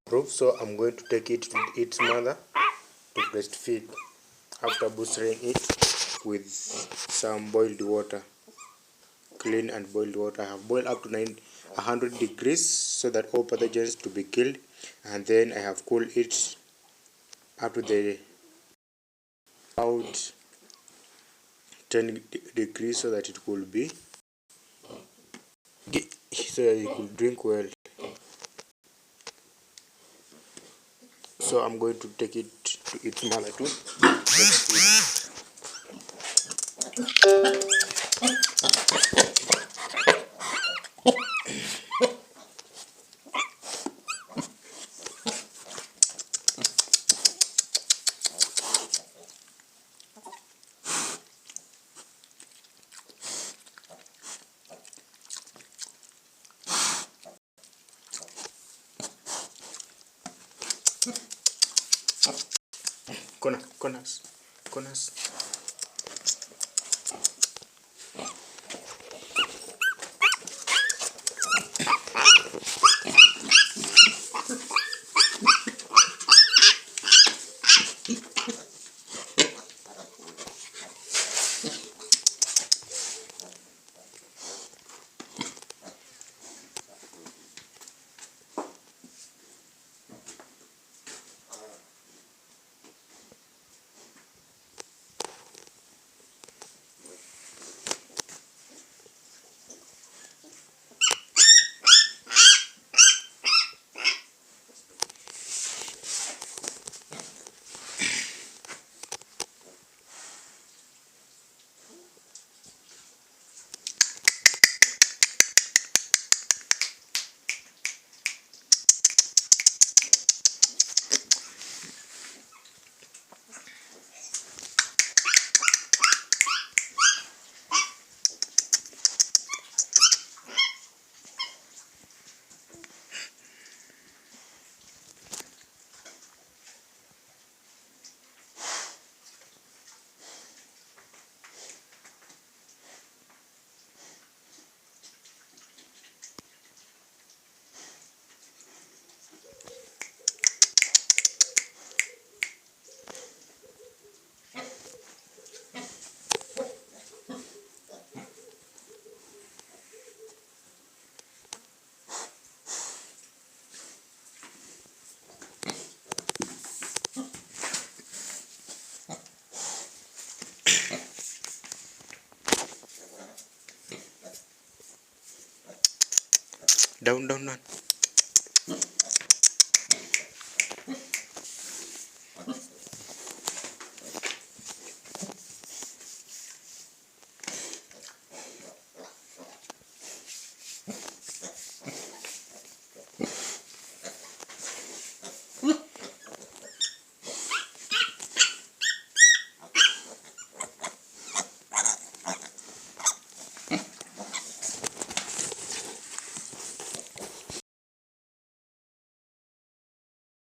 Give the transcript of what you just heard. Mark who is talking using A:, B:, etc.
A: proof, so I'm going to take it to its mother to breastfeed after boostering it with some boiled water, clean and boiled water. I have boiled up to 100 degrees so that all pathogens to be killed, and then I have cooled it up to the about 10 degrees so that it could be so that it could drink well. So I'm going to take it to its mother too. Corners. Down.